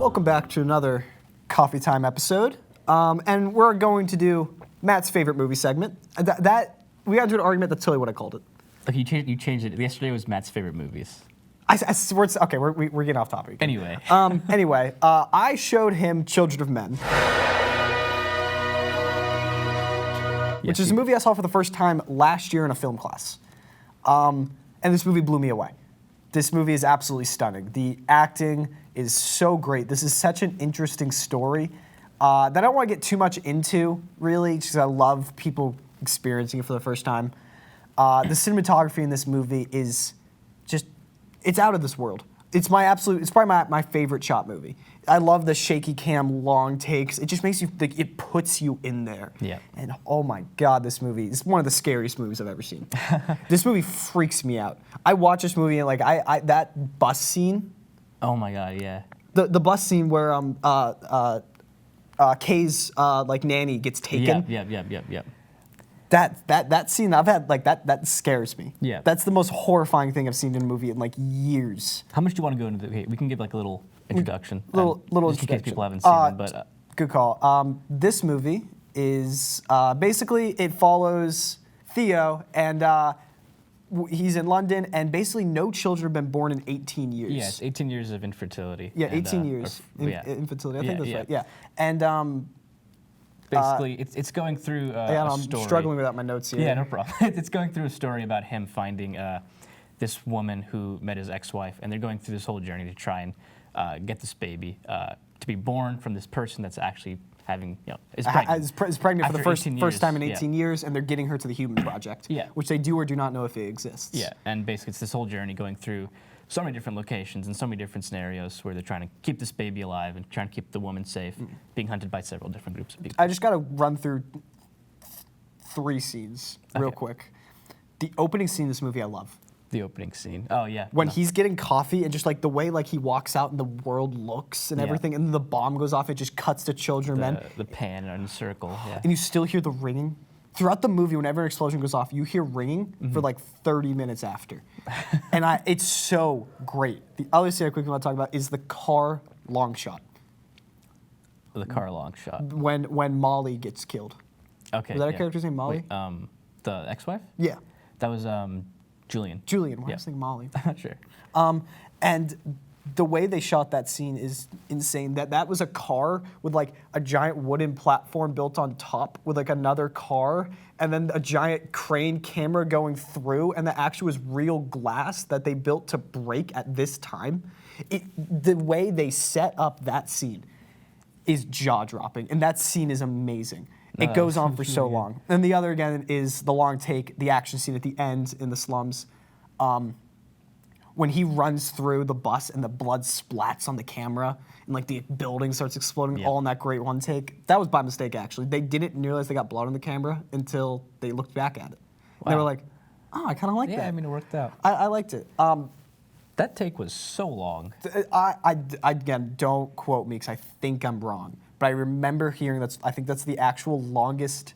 Welcome back to another Coffee Time episode. And we're going to do Matt's favorite movie segment. We got into an argument, that's totally what I called it. Okay, you changed it. Yesterday was Matt's favorite movies. Okay, we're getting off topic. Anyway. I showed him Children of Men. Which is a movie I saw for the first time last year in a film class. And this movie blew me away. This movie is absolutely stunning. The acting is so great. This is such an interesting story that I don't want to get too much into, really, because I love people experiencing it for the first time. The cinematography in this movie is just, it's out of this world. It's probably my favorite shot movie. I love the shaky cam, long takes. It just makes you think, it puts you in there. Yeah. And oh my God, this movie is one of the scariest movies I've ever seen. This movie freaks me out. I watch this movie and like that bus scene. Oh my God, yeah. The bus scene where Kay's like nanny gets taken. Yep. That scene, I've had like that scares me. Yeah. That's the most horrifying thing I've seen in a movie in like years. How much do you want to go into the, okay, we can give like a little introduction. Little just in case people haven't seen it, but good call. This movie is basically, it follows Theo, and he's in London, and basically no children have been born in 18 years. yes, 18 years of infertility. Yeah, and, 18 years infertility. I think that's right. Yeah, and basically, it's going through a I'm story. struggling without my notes here. Yeah, no problem. It's going through a story about him finding this woman who met his ex-wife, and they're going through this whole journey to try and get this baby to be born from this person that's actually having, is pregnant. Is pregnant for the first time in 18 yeah. years, and they're getting her to the human project, Yeah. which they do or do not know if it exists. Yeah, and basically it's this whole journey going through so many different locations and so many different scenarios where they're trying to keep this baby alive and trying to keep the woman safe, being hunted by several different groups of people. I just got to run through 3 scenes real quick. The opening scene in this movie I love. The opening scene. Oh, yeah. When he's getting coffee and just like the way like he walks out and the world looks and everything, and then the bomb goes off, it just cuts to children, men. The pan and the circle, yeah. And you still hear the ringing. Throughout the movie, whenever an explosion goes off, you hear ringing for like 30 minutes after. And it's so great. The other scene I quickly want to talk about is the car long shot. The car long shot. When Molly gets killed. Okay. Was that a character's name, Molly? Wait, the ex-wife? Yeah. That was Julian. Julian, why Yeah. was I thinking Molly? I'm not sure. And the way they shot that scene is insane. That was a car with like a giant wooden platform built on top with like another car, and then a giant crane camera going through, and that actually was real glass that they built to break at this time. The way they set up that scene is jaw-dropping, and that scene is amazing. It goes on for so long. And the other, again, is the long take, the action scene at the end in the slums. When he runs through the bus and the blood splats on the camera and like the building starts exploding all in that great one take. That was by mistake, actually. They didn't realize they got blood on the camera until they looked back at it. Wow. They were like, oh, I kind of like that. Yeah, I mean, it worked out. I liked it. That take was so long. Again, don't quote me because I think I'm wrong. But I remember hearing I think that's the actual longest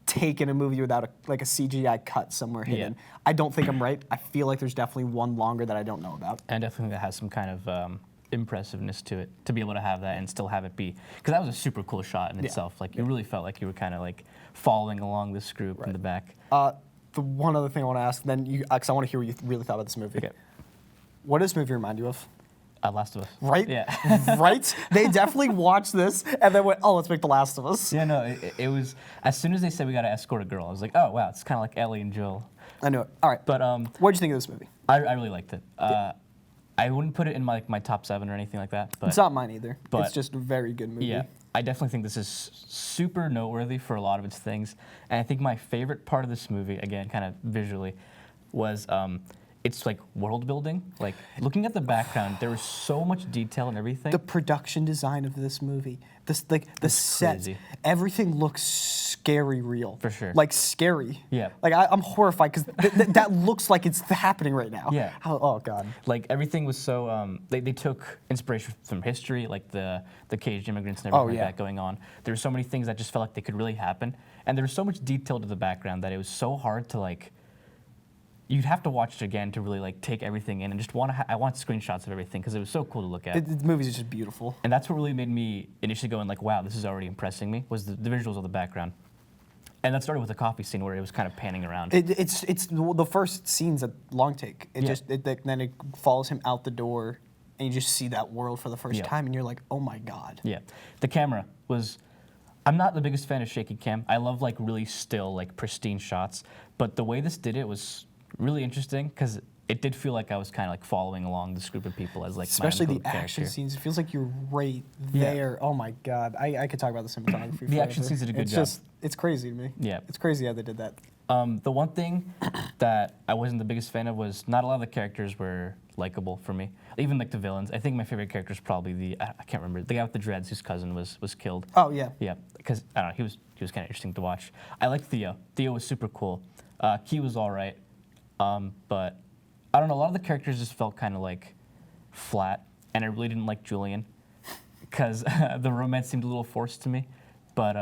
take in a movie without a CGI cut somewhere hidden. Yeah. I don't think I'm right. I feel like there's definitely one longer that I don't know about. And definitely that has some kind of impressiveness to it, to be able to have that and still have it be, because that was a super cool shot in itself. Like, you really felt like you were kind of like following along this group in the back. The one other thing I want to ask, then, because I want to hear what you really thought about this movie. Okay. What does this movie remind you of? Last of Us. Right? Yeah. Right? They definitely watched this and then went, oh, let's make The Last of Us. Yeah, no, it was, as soon as they said we got to escort a girl, I was like, oh, wow, it's kind of like Ellie and Joel. I knew it. All right. But what did you think of this movie? I really liked it. I wouldn't put it in my top 7 or anything like that. But it's not mine either. But it's just a very good movie. Yeah, I definitely think this is super noteworthy for a lot of its things. And I think my favorite part of this movie, again, kind of visually, was it's like world building. Like, looking at the background, there was so much detail and everything. The production design of this movie, the set, crazy. Everything looks scary real. For sure. Like scary. Yeah. Like I'm horrified because that looks like it's happening right now. Yeah. Oh God. Like, everything was so, they took inspiration from history, like the caged immigrants and everything like that going on. There were so many things that just felt like they could really happen. And there was so much detail to the background that it was so hard to like you'd have to watch it again to really like take everything in and just I want screenshots of everything because it was so cool to look at. The movie is just beautiful. And that's what really made me initially go in like, wow, this is already impressing me, was the visuals of the background. And that started with the coffee scene where it was kind of panning around. It's the first scene's a long take. Then it follows him out the door, and you just see that world for the first time, and you're like, oh my god. Yeah, the camera was. I'm not the biggest fan of shaky cam. I love like really still, like pristine shots. But the way this did it was really interesting because it did feel like I was kind of like following along this group of people as like especially my the action scenes. It feels like you're right there. Oh my god, I could talk about the cinematography. The action scenes did a good job. It's crazy to me. Yeah, it's crazy how they did that. The one thing that I wasn't the biggest fan of was not a lot of the characters were likable for me. Even like the villains. I think my favorite character is probably I can't remember, the guy with the dreads whose cousin was killed. Oh yeah. Yeah, because I don't know, he was kind of interesting to watch. I like Theo. Theo was super cool. Key was all right, but I don't know. A lot of the characters just felt kind of like flat, and I really didn't like Julian because the romance seemed a little forced to me. But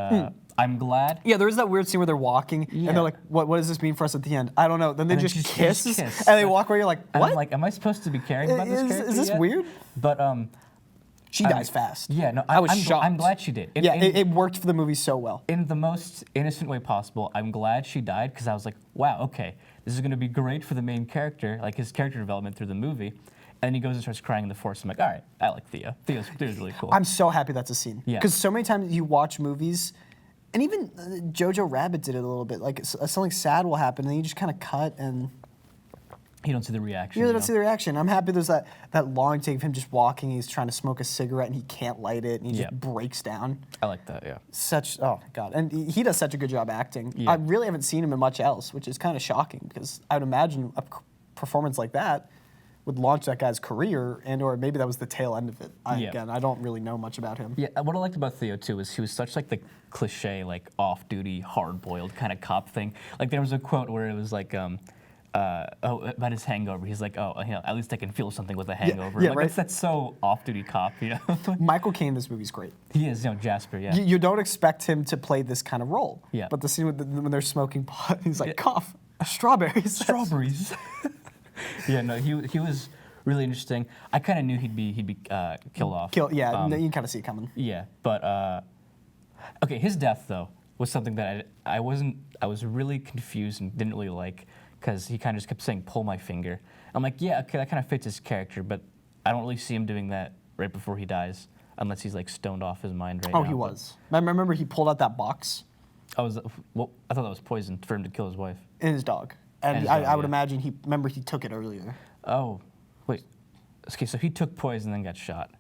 I'm glad. Yeah, there was that weird scene where they're walking, and they're like, what does this mean for us at the end? I don't know. Then they just kiss, and they walk away, you're like, what? And I'm like, am I supposed to be caring about this character Is this yet? weird? But she dies fast. Yeah, no, I was shocked. I'm glad she did. It worked for the movie so well. In the most innocent way possible, I'm glad she died because I was like, wow, okay, this is going to be great for the main character, like his character development through the movie. And then he goes and starts crying in the forest. I'm like, all right, I like Theo. Theo's really cool. I'm so happy that's a scene. Yeah. Because so many times you watch movies, and even Jojo Rabbit did it a little bit. Like something sad will happen, and then you just kind of cut and you don't see the reaction. You really don't see the reaction. I'm happy there's that long take of him just walking. He's trying to smoke a cigarette and he can't light it, and he just breaks down. I like that. Yeah. Oh my god, and he does such a good job acting. Yeah. I really haven't seen him in much else, which is kind of shocking because I would imagine a performance like that would launch that guy's career, or maybe that was the tail end of it. Again, I don't really know much about him. Yeah, what I liked about Theo too is he was such like the cliche, like off-duty, hard-boiled kind of cop thing. Like there was a quote where it was like, about his hangover. He's like, at least I can feel something with a hangover. Yeah, like right. That's so off-duty cop, you know. Michael Caine in this movie's great. He is, Jasper. Yeah. You don't expect him to play this kind of role. Yeah. But the scene when they're smoking pot, he's like, cough, strawberries. Strawberries. Yeah, no, he was really interesting. I kind of knew he'd be killed off. Yeah, you can kind of see it coming. Yeah, but okay, his death though was something that I was really confused and didn't really like because he kind of just kept saying "pull my finger." I'm like, yeah, okay, that kind of fits his character, but I don't really see him doing that right before he dies unless he's like stoned off his mind right now. Oh, he was. I remember he pulled out that box. I thought that was poison for him to kill his wife And his dog. And I would imagine he took it earlier. Oh, wait. Okay, so he took poison and then got shot.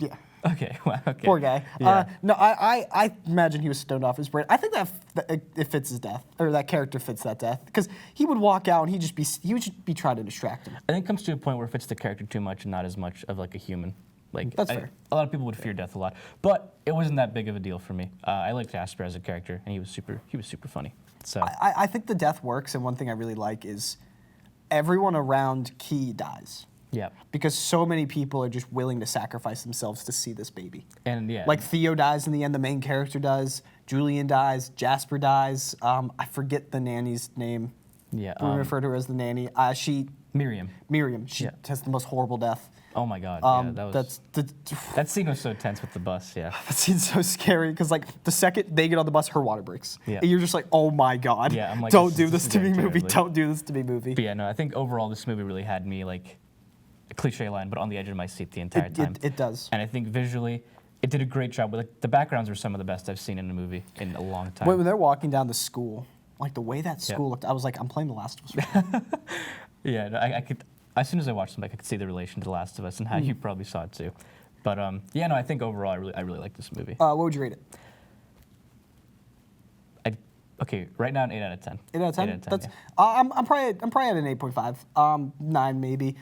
Yeah. Okay. Well, okay. Poor guy. Yeah. No, I imagine he was stoned off his brain. I think that it fits his death, or that character fits that death, because he would walk out and he would just be trying to distract him. I think it comes to a point where it fits the character too much and not as much of like a human. Like That's fair. A lot of people would fear death a lot, but it wasn't that big of a deal for me. I liked Jasper as a character, and he was super funny. So I think the death works, and one thing I really like is everyone around Key dies. Yeah. Because so many people are just willing to sacrifice themselves to see this baby. And yeah. Like Theo dies in the end, the main character does, Julian dies, Jasper dies. I forget the nanny's name. Yeah. We refer to her as the nanny. Miriam. She has the most horrible death. Oh my God. Yeah, that scene was so tense with the bus. Yeah. That scene's so scary because like the second they get on the bus, her water breaks. Yeah. And you're just like, oh my God. Yeah. I'm like, don't do this to me, movie. Terribly. Don't do this to me, movie. But yeah, no. I think overall this movie really had me like a cliche line, but on the edge of my seat the entire time. It does. And I think visually, it did a great job. With like the backgrounds were some of the best I've seen in a movie in a long time. When they're walking down the school, like the way that school looked, I was like, I'm playing The Last of Us. Yeah, no, I could. As soon as I watched them, I could see the relation to The Last of Us and how you probably saw it too. But yeah, no, I think overall, I really like this movie. What would you rate it? Okay, right now an 8 out of 10. 8 out of 10? 8 out of 10, That's, yeah. I'm probably at an 8.5, 9 maybe.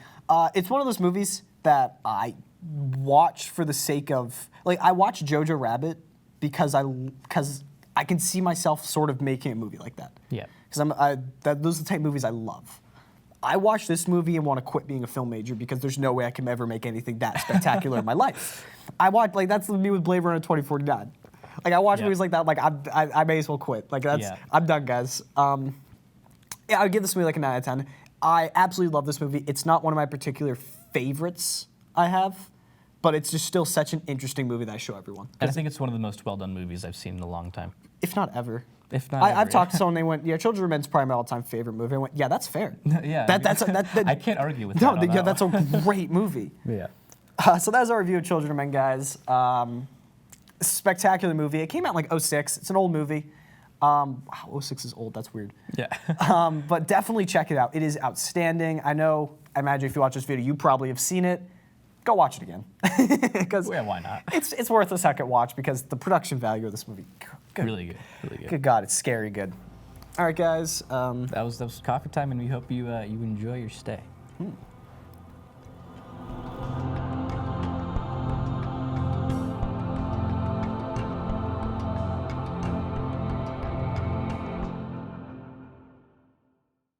It's one of those movies that I watch for the sake of, like, I watch Jojo Rabbit because I can see myself sort of making a movie like that. Yeah. Because those are the type of movies I love. I watch this movie and want to quit being a film major because there's no way I can ever make anything that spectacular in my life. That's me with Blade Runner 2049. Like I watch movies like that, like I may as well quit. Like I'm done, guys. Yeah, I would give this movie like a 9 out of 10. I absolutely love this movie. It's not one of my particular favorites I have, but it's just still such an interesting movie that I show everyone. And I think it's one of the most well-done movies I've seen in a long time. If not ever. If not I've ever, talked to someone, they went, yeah, Children of Men's probably my all-time favorite movie. I went, yeah, that's fair. Yeah. I can't argue with no, that. yeah, that's a great movie. Yeah. So that's our review of Children of Men, guys. Spectacular movie. It came out in like '06. It's an old movie. Wow, '06 is old. That's weird. Yeah. But definitely check it out. It is outstanding. I imagine if you watch this video, you probably have seen it. Go watch it again. Because yeah, why not? It's worth a second watch because the production value of this movie, good. Really good. Really good. Good God, it's scary good. All right, guys. That was coffee time, and we hope you enjoy your stay.